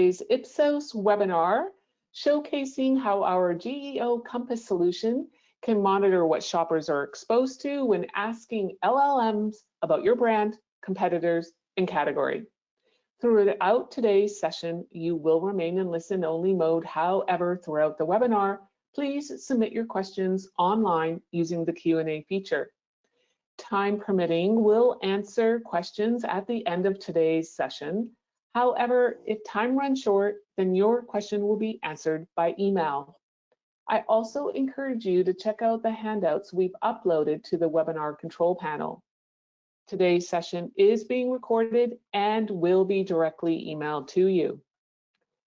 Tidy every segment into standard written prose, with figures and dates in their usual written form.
today's Ipsos webinar showcasing how our GEO Compass solution can monitor what shoppers are exposed to when asking LLMs about your brand, competitors, and category. Throughout today's session, you will remain in listen-only mode. However, throughout the webinar, please submit your questions online using the Q&A feature. Time permitting, we'll answer questions at the end of today's session. However, if time runs short, then your question will be answered by email. I also encourage you to check out the handouts we've uploaded to the webinar control panel. Today's session is being recorded and will be directly emailed to you.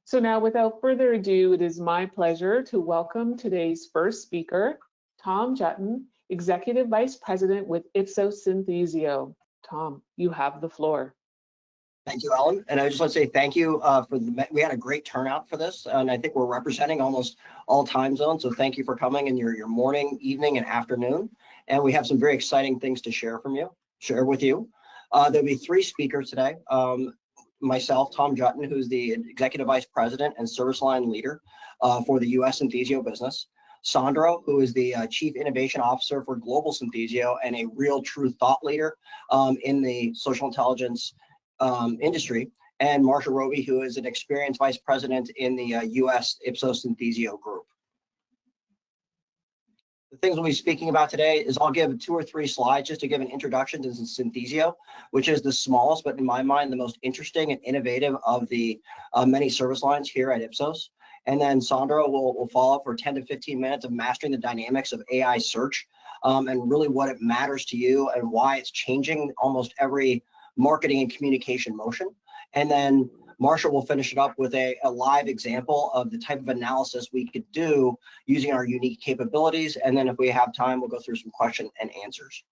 So now, without further ado, it is my pleasure to welcome today's first speaker, Tom Jutton, Executive Vice President with Ipsos Synthesio. Tom, you have the floor. Thank you, Ellen. And I just want to say thank you we had a great turnout for this, and I think we're representing almost all time zones. So thank you for coming in your morning, evening, and afternoon. And we have some very exciting things to share with you. There'll be 3 speakers today. Myself, Tom Jutton, who's the Executive Vice President and Service Line Leader for the US Synthesio business. Sandro, who is the Chief Innovation Officer for Global Synthesio and a real true thought leader in the social intelligence industry. And Marsha Roby, who is an experienced Vice President in the US Ipsos Synthesio group. The things we'll be speaking about today is I'll give 2 or 3 slides just to give an introduction to Synthesio, which is the smallest, but in my mind, the most interesting and innovative of the many service lines here at Ipsos. And then Sandro will follow up for 10 to 15 minutes of mastering the dynamics of AI search and really what it matters to you and why it's changing almost every marketing and communication motion. And then Marsha will finish it up with a live example of the type of analysis we could do using our unique capabilities. And then if we have time, we'll go through some question and answers.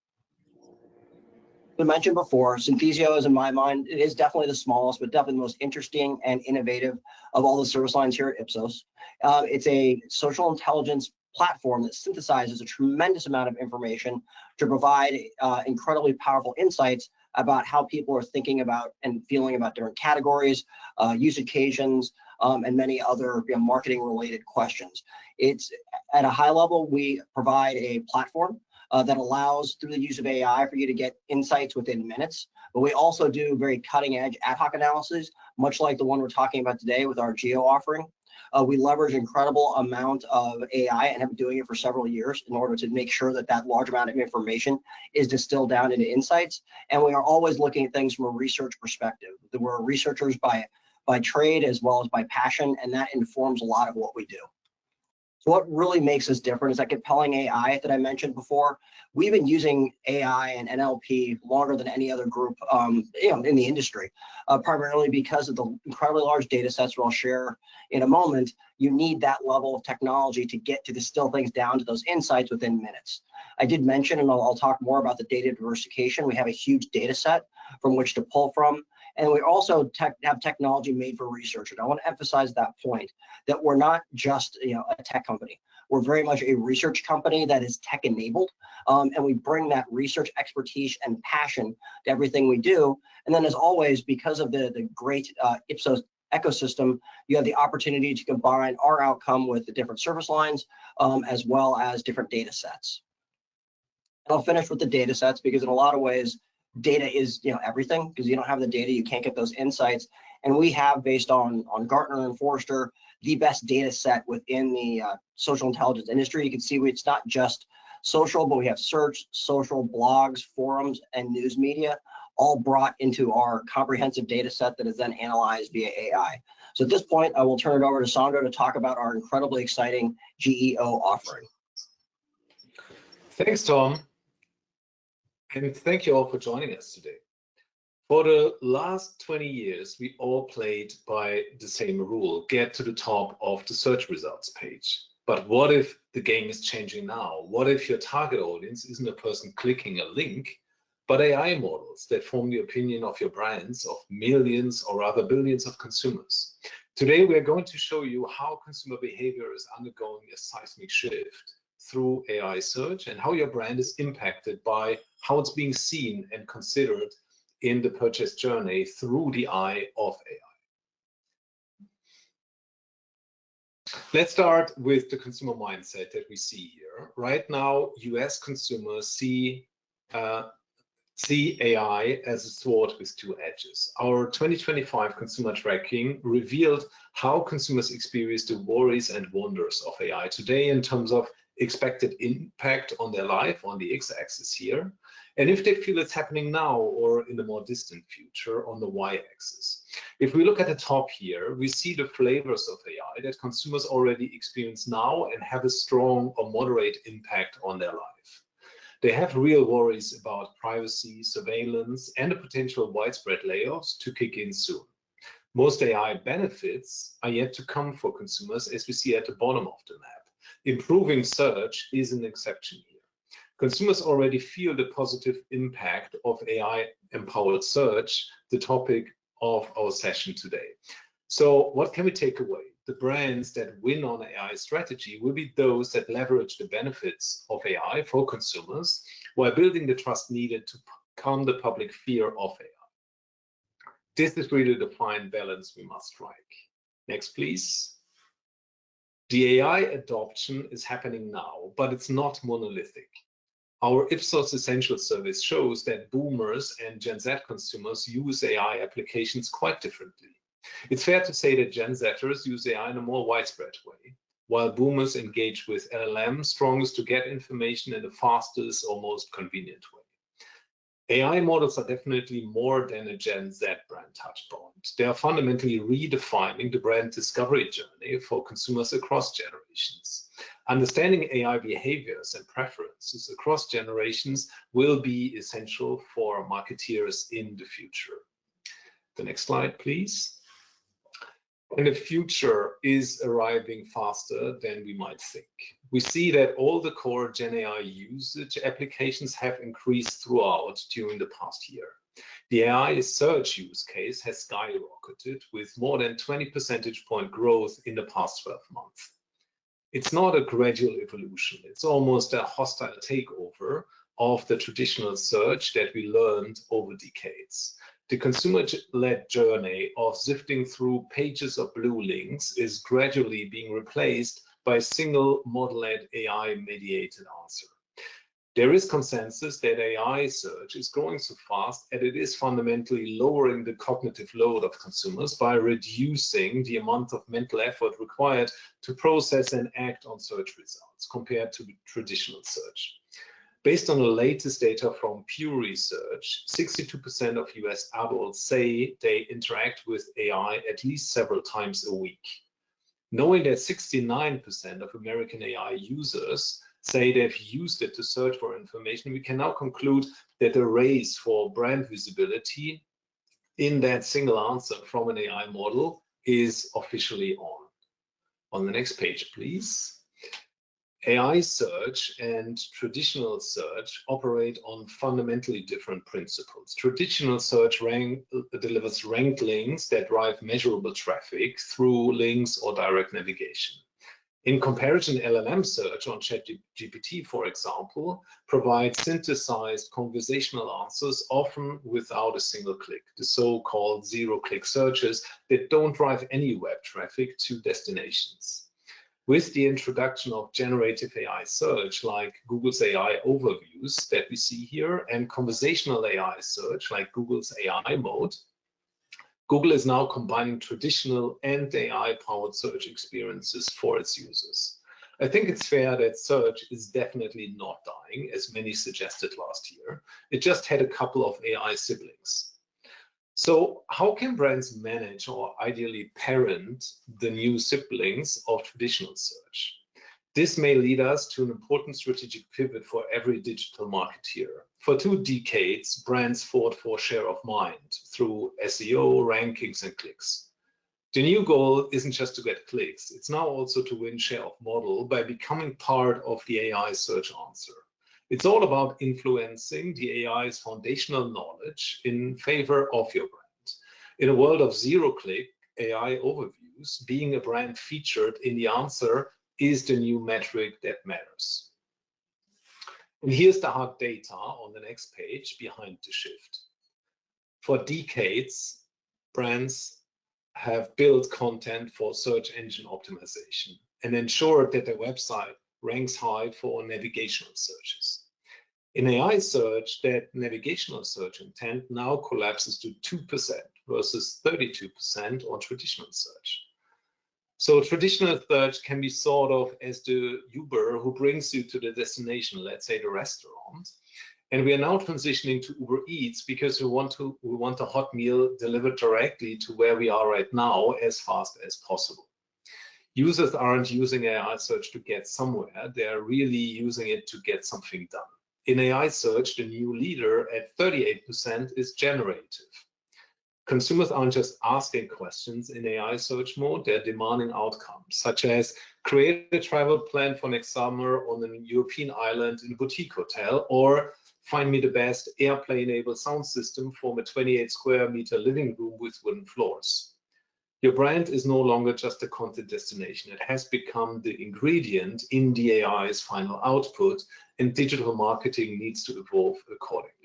As I mentioned before, Synthesio is, in my mind, it is definitely the smallest, but definitely the most interesting and innovative of all the service lines here at Ipsos. It's a social intelligence platform that synthesizes a tremendous amount of information to provide incredibly powerful insights about how people are thinking about and feeling about different categories, use occasions, and many other marketing related questions. It's at a high level, we provide a platform that allows, through the use of AI, for you to get insights within minutes. But we also do very cutting edge ad hoc analysis, much like the one we're talking about today with our GEO offering. We leverage incredible amount of AI and have been doing it for several years in order to make sure that that large amount of information is distilled down into insights. And we are always looking at things from a research perspective. We're researchers by trade as well as by passion, and that informs a lot of what we do. So what really makes us different is that compelling AI that I mentioned before. We've been using AI and NLP longer than any other group in the industry, primarily because of the incredibly large data sets we'll share in a moment. You need that level of technology to get to distill things down to those insights within minutes. I did mention, and I'll talk more about the data diversification. We have a huge data set from which to pull from. And we also have technology made for research. And I want to emphasize that point, that we're not just a tech company. We're very much a research company that is tech enabled. And we bring that research expertise and passion to everything we do. And then as always, because of the great Ipsos ecosystem, you have the opportunity to combine our outcome with the different service lines, as well as different data sets. And I'll finish with the data sets because in a lot of ways, data is everything, because you don't have the data, you can't get those insights. And we have, based on Gartner and Forrester, the best data set within the social intelligence industry. You can see it's not just social, but we have search, social, blogs, forums, and news media, all brought into our comprehensive data set that is then analyzed via AI. So at this point, I will turn it over to Sandro to talk about our incredibly exciting GEO offering. Thanks, Tom. And thank you all for joining us today. For the last 20 years, we all played by the same rule: get to the top of the search results page. But what if the game is changing now? What if your target audience isn't a person clicking a link, but AI models that form the opinion of your brands, of millions or rather billions of consumers? Today, we are going to show you how consumer behavior is undergoing a seismic shift through AI search and how your brand is impacted by how it's being seen and considered in the purchase journey through the eye of AI. Let's start with the consumer mindset that we see here. Right now, US consumers see AI as a sword with two edges. Our 2025 consumer tracking revealed how consumers experience the worries and wonders of AI today in terms of expected impact on their life on the x-axis here, and if they feel it's happening now or in the more distant future on the y-axis. If we look at the top here, we see the flavors of AI that consumers already experience now and have a strong or moderate impact on their life. They have real worries about privacy, surveillance, and the potential widespread layoffs to kick in soon. Most AI benefits are yet to come for consumers, as we see at the bottom of the map. Improving search is an exception here. Consumers already feel the positive impact of AI-empowered search, the topic of our session today. So what can we take away? The brands that win on AI strategy will be those that leverage the benefits of AI for consumers while building the trust needed to calm the public fear of AI. This is really the fine balance we must strike. Next, please. The AI adoption is happening now, but it's not monolithic. Our Ipsos Essential Survey shows that boomers and Gen Z consumers use AI applications quite differently. It's fair to say that Gen Zers use AI in a more widespread way, while boomers engage with LLM strongest to get information in the fastest or most convenient way. AI models are definitely more than a Gen Z brand touchpoint. They are fundamentally redefining the brand discovery journey for consumers across generations. Understanding AI behaviors and preferences across generations will be essential for marketeers in the future. The next slide, please. And the future is arriving faster than we might think. We see that all the core Gen AI usage applications have increased throughout during the past year. The AI search use case has skyrocketed with more than 20 percentage point growth in the past 12 months. It's not a gradual evolution. It's almost a hostile takeover of the traditional search that we learned over decades. The consumer-led journey of sifting through pages of blue links is gradually being replaced by a single model-led AI-mediated answer. There is consensus that AI search is growing so fast that it is fundamentally lowering the cognitive load of consumers by reducing the amount of mental effort required to process and act on search results compared to traditional search. Based on the latest data from Pew Research, 62% of US adults say they interact with AI at least several times a week. Knowing that 69% of American AI users say they've used it to search for information, we can now conclude that the race for brand visibility in that single answer from an AI model is officially on. On the next page, please. AI search and traditional search operate on fundamentally different principles. Traditional search delivers ranked links that drive measurable traffic through links or direct navigation. In comparison, LLM search on ChatGPT, for example, provides synthesized conversational answers, often without a single click, the so-called zero-click searches that don't drive any web traffic to destinations. With the introduction of generative AI search, like Google's AI overviews that we see here, and conversational AI search, like Google's AI mode, Google is now combining traditional and AI-powered search experiences for its users. I think it's fair that search is definitely not dying, as many suggested last year. It just had a couple of AI siblings. So how can brands manage or ideally parent the new siblings of traditional search? This may lead us to an important strategic pivot for every digital marketeer. For 2 decades, brands fought for share of mind through SEO, rankings, and clicks. The new goal isn't just to get clicks, it's now also to win share of model by becoming part of the AI search answer. It's all about influencing the AI's foundational knowledge in favor of your brand. In a world of zero-click AI overviews, being a brand featured in the answer is the new metric that matters. And here's the hard data on the next page behind the shift. For decades, brands have built content for search engine optimization. and ensure that their website ranks high for navigational searches. In AI search, that navigational search intent now collapses to 2% versus 32% on traditional search. So traditional search can be thought of as the Uber who brings you to the destination, let's say the restaurant. And we are now transitioning to Uber Eats because we want a hot meal delivered directly to where we are right now as fast as possible. Users aren't using AI search to get somewhere, they're really using it to get something done. In AI search, the new leader at 38% is generative. Consumers aren't just asking questions in AI search mode, they're demanding outcomes, such as create a travel plan for next summer on a European island in a boutique hotel, or find me the best AirPlay-enabled sound system for a 28 square meter living room with wooden floors. Your brand is no longer just a content destination. It has become the ingredient in the AI's final output, and digital marketing needs to evolve accordingly.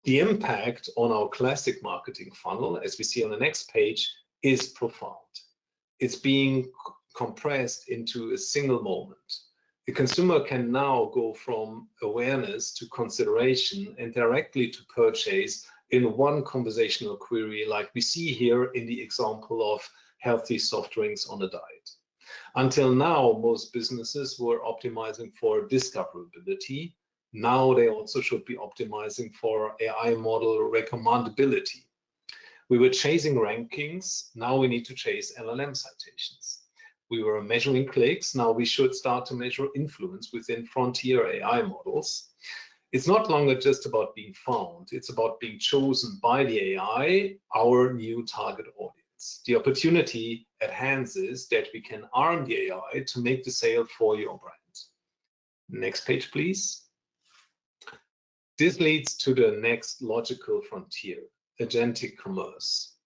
The impact on our classic marketing funnel, as we see on the next page, is profound. It's being compressed into a single moment. The consumer can now go from awareness to consideration and directly to purchase in one conversational query, like we see here in the example of healthy soft drinks on a diet. Until now, most businesses were optimizing for discoverability. Now they also should be optimizing for AI model recommendability. We were chasing rankings, now we need to chase LLM citations. We were measuring clicks, now we should start to measure influence within frontier AI models. It's not longer just about being found, it's about being chosen by the AI, our new target audience. The opportunity at hand is that we can arm the AI to make the sale for your brand. Next page, please. This leads to the next logical frontier, agentic commerce.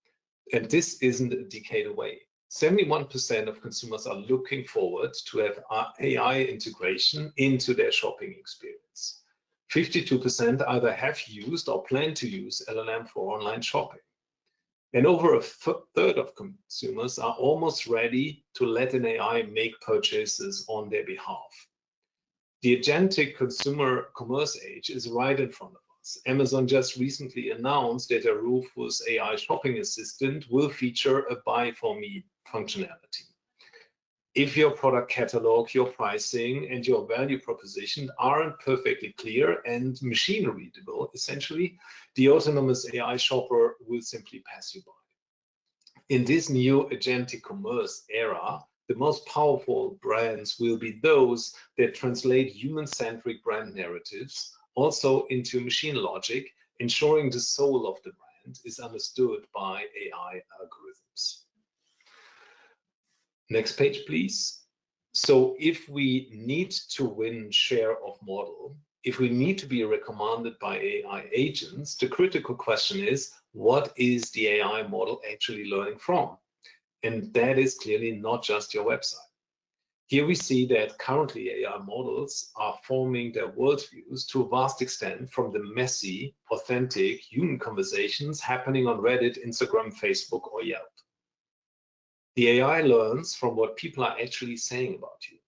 And this isn't a decade away. 71% of consumers are looking forward to have AI integration into their shopping experience. 52% either have used or plan to use LLM for online shopping. And over a third of consumers are almost ready to let an AI make purchases on their behalf. The agentic consumer commerce age is right in front of us. Amazon just recently announced that a Rufus AI shopping assistant will feature a buy for me functionality. If your product catalog, your pricing, and your value proposition aren't perfectly clear and machine readable, essentially, the autonomous AI shopper will simply pass you by. In this new agentic commerce era, the most powerful brands will be those that translate human-centric brand narratives also into machine logic, ensuring the soul of the brand is understood by AI algorithms. Next page, please. So if we need to win share of model, if we need to be recommended by AI agents, the critical question is, what is the AI model actually learning from? And that is clearly not just your website. Here we see that currently AI models are forming their worldviews to a vast extent from the messy, authentic human conversations happening on Reddit, Instagram, Facebook, or Yelp. The AI learns from what people are actually saying about you.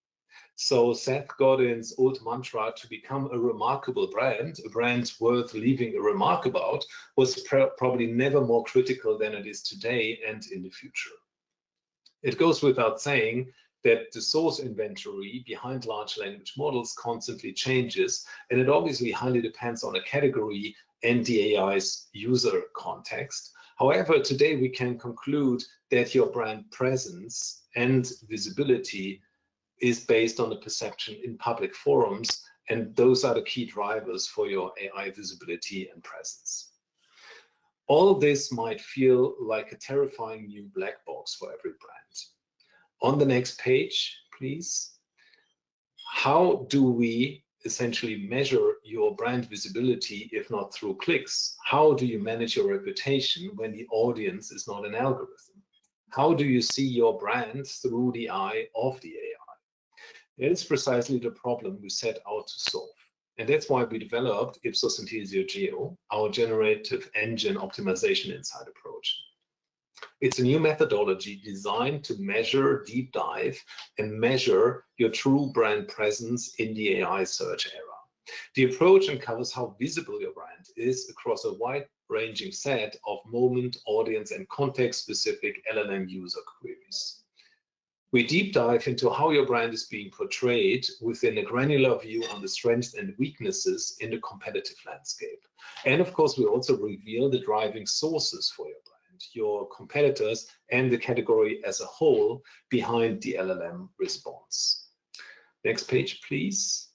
So Seth Godin's old mantra to become a remarkable brand, a brand worth leaving a remark about, was probably never more critical than it is today and in the future. It goes without saying that the source inventory behind large language models constantly changes, and it obviously highly depends on a category and the AI's user context. However, today we can conclude that your brand presence and visibility is based on the perception in public forums, and those are the key drivers for your AI visibility and presence. All this might feel like a terrifying new black box for every brand. On the next page, please. How do we essentially measure your brand visibility if not through clicks? How do you manage your reputation when the audience is not an algorithm? How do you see your brand through the eye of the AI? It's precisely the problem we set out to solve. And that's why we developed Ipsos Synthesio GEO, our generative engine optimization insight approach. It's a new methodology designed to measure, deep dive, and measure your true brand presence in the AI search era. The approach uncovers how visible your brand is across a wide-ranging set of moment, audience, and context-specific LLM user queries. We deep dive into how your brand is being portrayed within a granular view on the strengths and weaknesses in the competitive landscape. And of course, we also reveal the driving sources for your brand, your competitors, and the category as a whole behind the LLM response. Next page, please.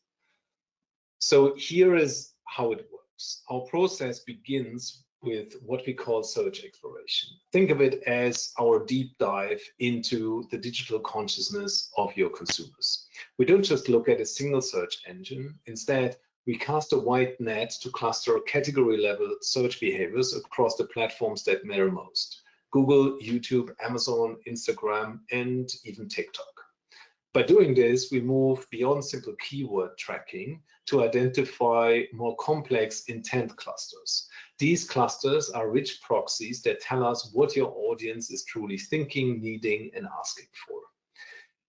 So here is how it works. Our process begins with what we call search exploration. Think of it as our deep dive into the digital consciousness of your consumers. We don't just look at a single search engine. Instead, we cast a wide net to cluster category-level search behaviors across the platforms that matter most: Google, YouTube, Amazon, Instagram, and even TikTok. By doing this, we move beyond simple keyword tracking to identify more complex intent clusters. These clusters are rich proxies that tell us what your audience is truly thinking, needing, and asking for.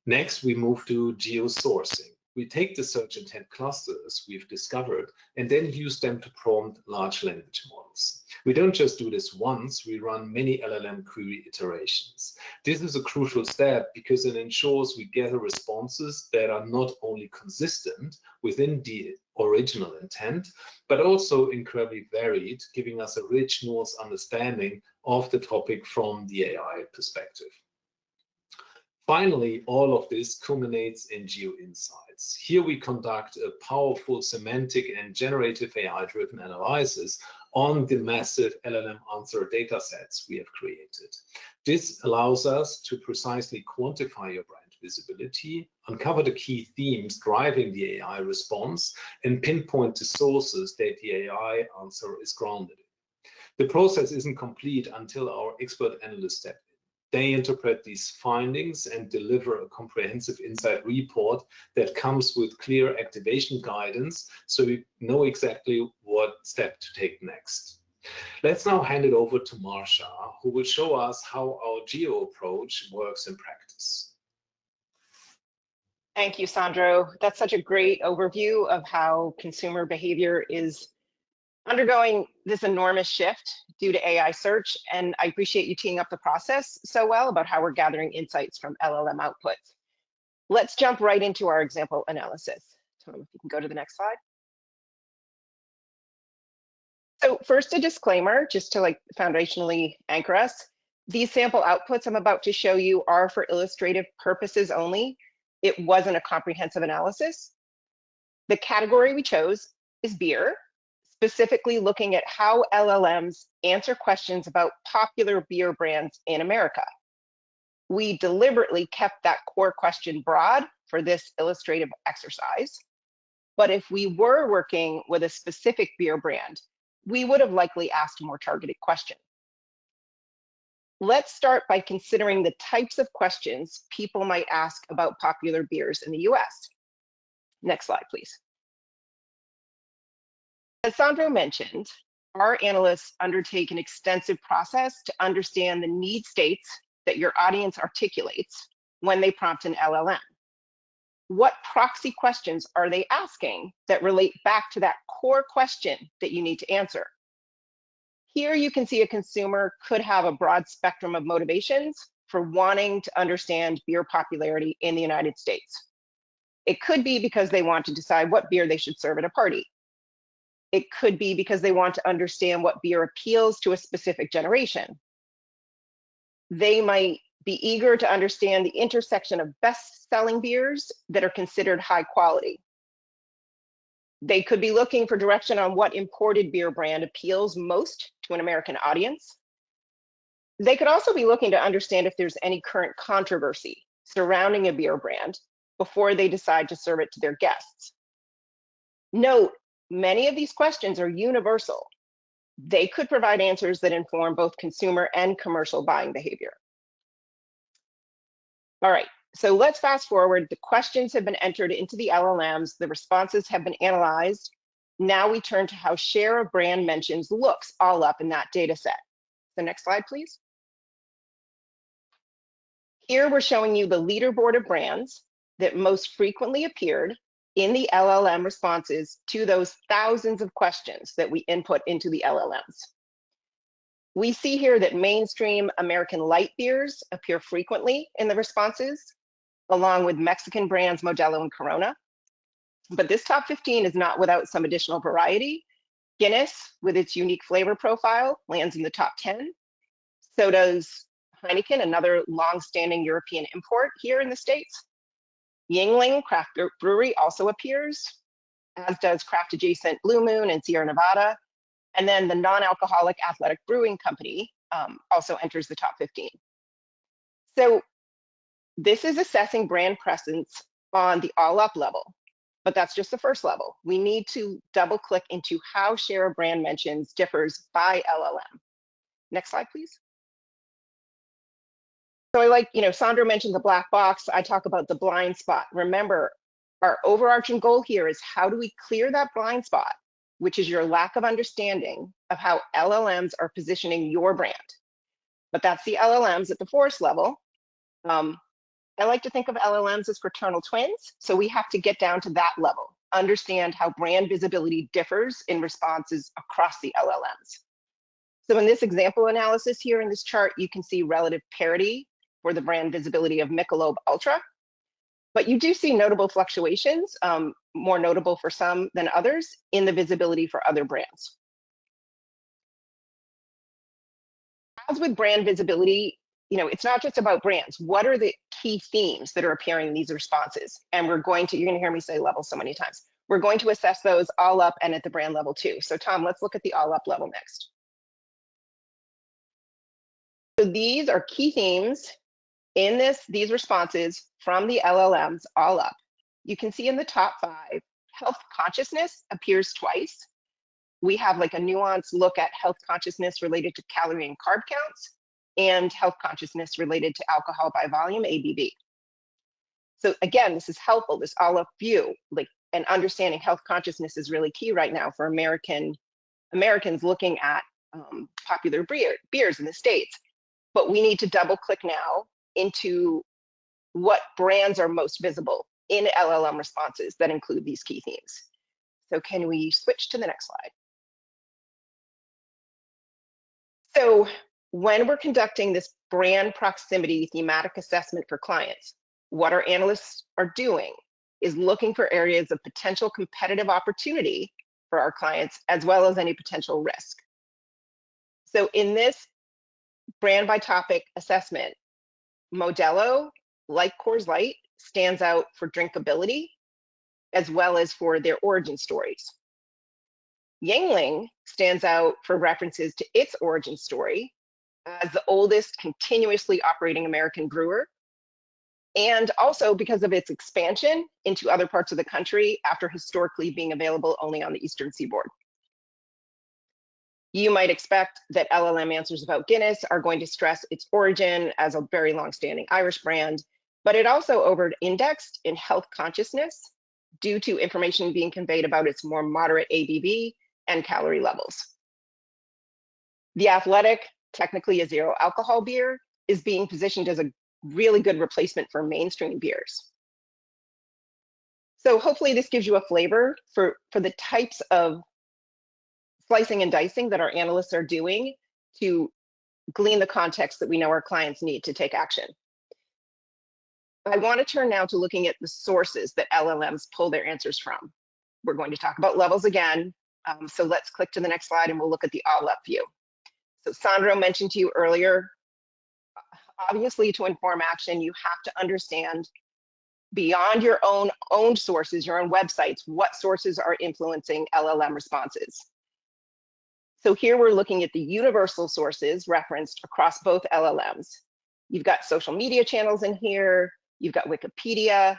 Next, we move to geo-sourcing. We take the search intent clusters we've discovered and then use them to prompt large language models. We don't just do this once, we run many LLM query iterations. This is a crucial step because it ensures we gather responses that are not only consistent within the original intent, but also incredibly varied, giving us a rich, nuanced understanding of the topic from the AI perspective. Finally, all of this culminates in Geo Insights. Here we conduct a powerful semantic and generative AI-driven analysis on the massive LLM answer data sets we have created. This allows us to precisely quantify your brand visibility, uncover the key themes driving the AI response, and pinpoint the sources that the AI answer is grounded in. The process isn't complete until our expert analysts step in. They interpret these findings and deliver a comprehensive insight report that comes with clear activation guidance, so we know exactly what step to take next. Let's now hand it over to Marsha, who will show us how our GEO approach works in practice. Thank you, Sandro. That's such a great overview of how consumer behavior is undergoing this enormous shift due to AI search, and I appreciate you teeing up the process so well about how we're gathering insights from LLM outputs. Let's jump right into our example analysis. Tom, if you can go to the next slide. So first, a disclaimer, just to foundationally anchor us. These sample outputs I'm about to show you are for illustrative purposes only. It wasn't a comprehensive analysis. The category we chose is beer, specifically looking at how LLMs answer questions about popular beer brands in America. We deliberately kept that core question broad for this illustrative exercise. But if we were working with a specific beer brand, we would have likely asked a more targeted question. Let's start by considering the types of questions people might ask about popular beers in the US. Next slide, please. As Sandro mentioned, our analysts undertake an extensive process to understand the need states that your audience articulates when they prompt an LLM. What proxy questions are they asking that relate back to that core question that you need to answer? Here you can see a consumer could have a broad spectrum of motivations for wanting to understand beer popularity in the United States. It could be because they want to decide what beer they should serve at a party. It could be because they want to understand what beer appeals to a specific generation. They might be eager to understand the intersection of best-selling beers that are considered high quality. They could be looking for direction on what imported beer brand appeals most to an American audience. They could also be looking to understand if there's any current controversy surrounding a beer brand before they decide to serve it to their guests. Note, many of these questions are universal. They could provide answers that inform both consumer and commercial buying behavior. All right, so let's fast forward. The questions have been entered into the LLMs. The responses have been analyzed. Now we turn to how share of brand mentions looks all up in that data set. The next slide, please. Here we're showing you the leaderboard of brands that most frequently appeared in the LLM responses to those thousands of questions that we input into the LLMs. We see here that mainstream American light beers appear frequently in the responses, along with Mexican brands Modelo and Corona. But this top 15 is not without some additional variety. Guinness, with its unique flavor profile, lands in the top 10. So does Heineken, another long-standing European import here in the States. Yuengling craft brewery also appears, as does craft adjacent Blue Moon and Sierra Nevada. And then the non-alcoholic athletic brewing company also enters the top 15. So this is assessing brand presence on the all up level, but that's just the first level. We need to double click into how share of brand mentions differs by LLM. Next slide, please. So I like, Sandra mentioned the black box. I talk about the blind spot. Remember, our overarching goal here is how do we clear that blind spot, which is your lack of understanding of how LLMs are positioning your brand. But that's the LLMs at the forest level. I like to think of LLMs as fraternal twins. So we have to get down to that level, understand how brand visibility differs in responses across the LLMs. So in this example analysis here in this chart, you can see relative parity for the brand visibility of Michelob Ultra. But you do see notable fluctuations, more notable for some than others, in the visibility for other brands. As with brand visibility, it's not just about brands. What are the key themes that are appearing in these responses? And you're going to hear me say level so many times. We're going to assess those all up and at the brand level too. So Tom, let's look at the all up level next. So these are key themes in these responses from the LLMs all up. You can see in the top 5, health consciousness appears twice. We have like a nuanced look at health consciousness related to calorie and carb counts and health consciousness related to alcohol by volume, ABV. So again, this is helpful, this all up view, and understanding health consciousness is really key right now for Americans looking at popular beers in the States. But we need to double click now into what brands are most visible in LLM responses that include these key themes. So can we switch to the next slide? So when we're conducting this brand proximity thematic assessment for clients, what our analysts are doing is looking for areas of potential competitive opportunity for our clients, as well as any potential risk. So in this brand by topic assessment, Modelo, like Coors Light, stands out for drinkability, as well as for their origin stories. Yuengling stands out for references to its origin story as the oldest continuously operating American brewer, and also because of its expansion into other parts of the country after historically being available only on the Eastern Seaboard. You might expect that LLM answers about Guinness are going to stress its origin as a very long-standing Irish brand, but it also over-indexed in health consciousness due to information being conveyed about its more moderate ABV and calorie levels. The Athletic, technically a zero alcohol beer, is being positioned as a really good replacement for mainstream beers. So hopefully this gives you a flavor for the types of slicing and dicing that our analysts are doing to glean the context that we know our clients need to take action. I want to turn now to looking at the sources that LLMs pull their answers from. We're going to talk about levels again. So let's click to the next slide and we'll look at the all up view. So Sandro mentioned to you earlier, obviously to inform action, you have to understand beyond your own sources, your own websites, what sources are influencing LLM responses. So here we're looking at the universal sources referenced across both LLMs. You've got social media channels in here, you've got Wikipedia,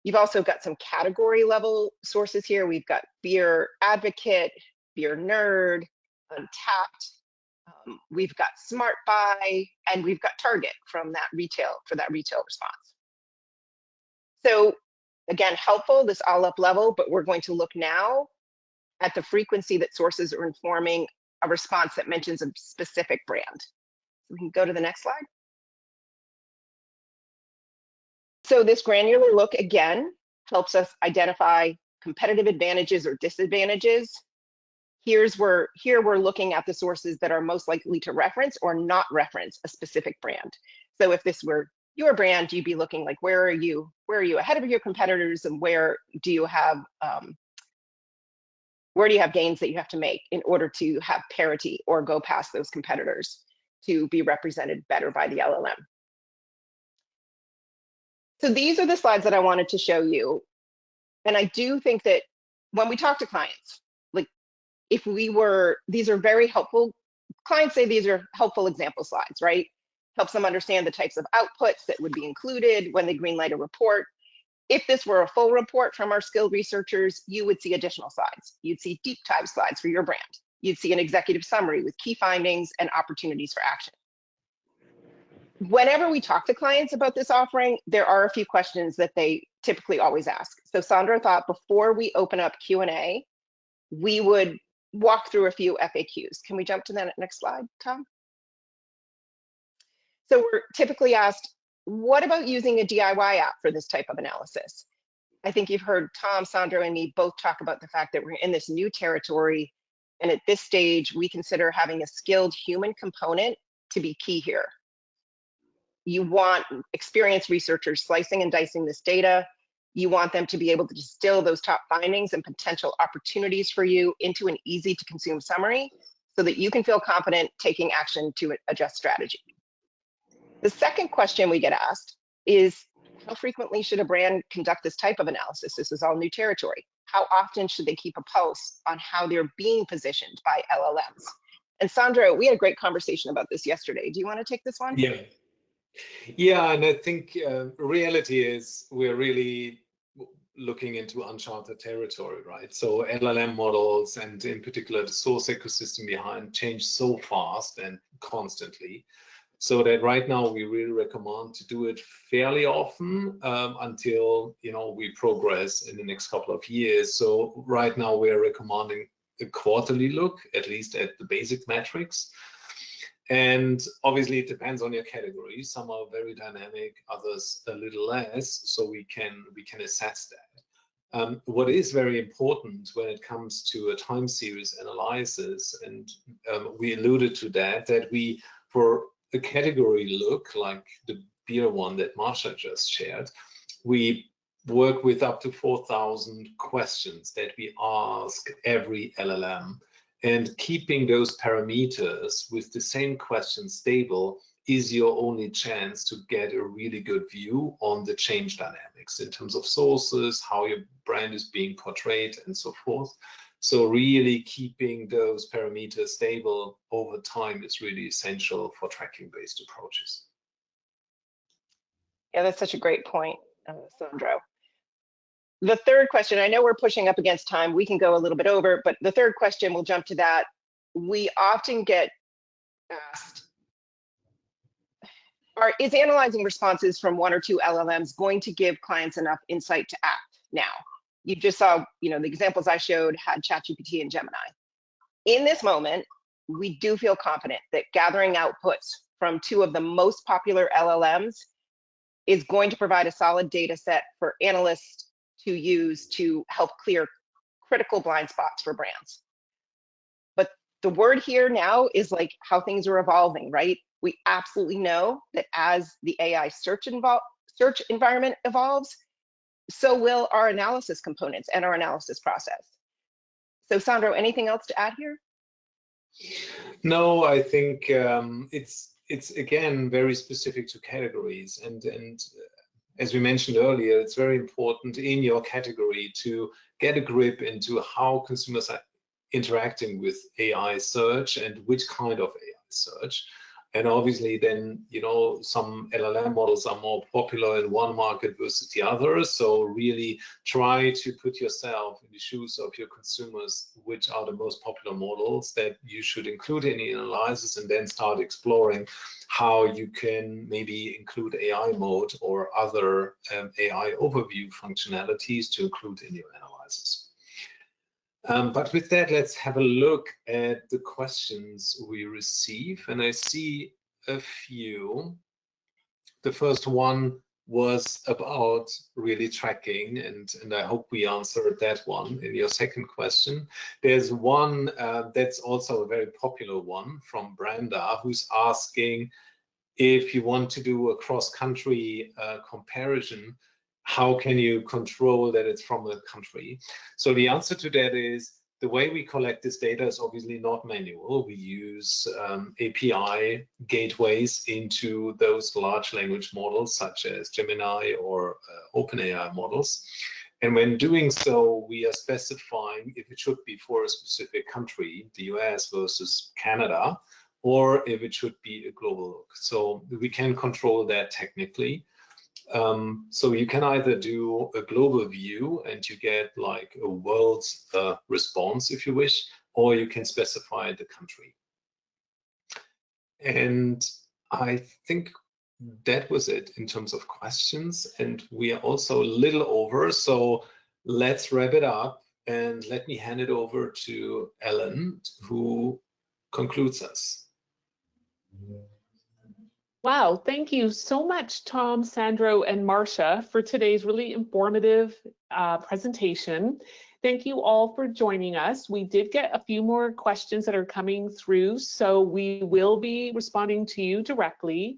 you've also got some category level sources here. We've got Beer Advocate, Beer Nerd, Untapped, we've got Smart Buy, and we've got Target from that retail response. So again, helpful, this all up level, but we're going to look now at the frequency that sources are informing a response that mentions a specific brand. We can go to the next slide. So this granular look, again, helps us identify competitive advantages or disadvantages. Here we're looking at the sources that are most likely to reference or not reference a specific brand. So if this were your brand, you'd be looking like, where are you ahead of your competitors, and where do you have gains that you have to make in order to have parity or go past those competitors to be represented better by the LLM. So these are the slides that I wanted to show you. And I do think that when we talk to clients, like these are very helpful. Clients say these are helpful example slides, right? Helps them understand the types of outputs that would be included when they greenlight a report. If this were a full report from our skilled researchers, you would see additional slides. You'd see deep dive slides for your brand. You'd see an executive summary with key findings and opportunities for action. Whenever we talk to clients about this offering, there are a few questions that they typically always ask. So Sandra thought before we open up Q&A, we would walk through a few FAQs. Can we jump to that next slide, Tom? So we're typically asked, what about using a DIY app for this type of analysis? I think you've heard Tom, Sandra, and me both talk about the fact that we're in this new territory. And at this stage, we consider having a skilled human component to be key here. You want experienced researchers slicing and dicing this data. You want them to be able to distill those top findings and potential opportunities for you into an easy to consume summary so that you can feel confident taking action to adjust strategy. The second question we get asked is, how frequently should a brand conduct this type of analysis? This is all new territory. How often should they keep a pulse on how they're being positioned by LLMs? And Sandra, we had a great conversation about this yesterday. Do you want to take this one? Yeah, and I think reality is we're really looking into uncharted territory, right? So LLM models, and in particular the source ecosystem behind, change so fast and constantly, so that right now we really recommend to do it fairly often until we progress in the next couple of years. So right now we're recommending a quarterly look, at least at the basic metrics. And obviously it depends on your category. Some are very dynamic, others a little less, so we can assess that. What is very important when it comes to a time series analysis, and we alluded to that we, for a category look like the beer one that Marsha just shared, we work with up to 4,000 questions that we ask every LLM. And keeping those parameters with the same questions stable is your only chance to get a really good view on the change dynamics in terms of sources, how your brand is being portrayed, and so forth. So really keeping those parameters stable over time is really essential for tracking-based approaches. Yeah, that's such a great point, Sandro. The third question, I know we're pushing up against time, we can go a little bit over, but the third question, we'll jump to that. We often get asked, is analyzing responses from one or two LLMs going to give clients enough insight to act now? You just saw, the examples I showed had ChatGPT and Gemini. In this moment, we do feel confident that gathering outputs from two of the most popular LLMs is going to provide a solid data set for analysts to use to help clear critical blind spots for brands. But the word here now is like how things are evolving, right? We absolutely know that as the AI search environment evolves, so will our analysis components and our analysis process. So Sandro, anything else to add here? No, I think it's again very specific to categories, and as we mentioned earlier, it's very important in your category to get a grip into how consumers are interacting with AI search and which kind of AI search. And obviously then, some LLM models are more popular in one market versus the other. So really try to put yourself in the shoes of your consumers, which are the most popular models that you should include in the analysis, and then start exploring how you can maybe include AI mode or other AI overview functionalities to include in your analysis. But with that, let's have a look at the questions we receive. And I see a few. The first one was about really tracking, and I hope we answered that one in your second question. There's one that's also a very popular one from Brenda, who's asking if you want to do a cross-country comparison, how can you control that it's from a country? So the answer to that is, the way we collect this data is obviously not manual. We use API gateways into those large language models, such as Gemini or OpenAI models. And when doing so, we are specifying if it should be for a specific country, the US versus Canada, or if it should be a global look. So we can control that technically. So you can either do a global view and you get like a world response, if you wish, or you can specify the country. And I think that was it in terms of questions. And we are also a little over, so let's wrap it up and let me hand it over to Ellen, who concludes us. Wow, thank you so much, Tom, Sandro, and Marcia, for today's really informative presentation. Thank you all for joining us. We did get a few more questions that are coming through, so we will be responding to you directly.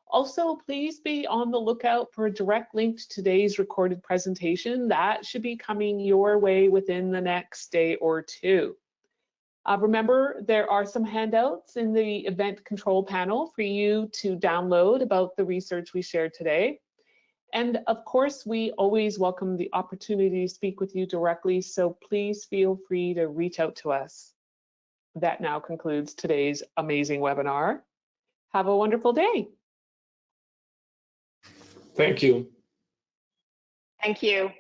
Also, please be on the lookout for a direct link to today's recorded presentation. That should be coming your way within the next day or two. Remember, there are some handouts in the event control panel for you to download about the research we shared today. And of course, we always welcome the opportunity to speak with you directly, so please feel free to reach out to us. That now concludes today's amazing webinar. Have a wonderful day. Thank you. Thank you.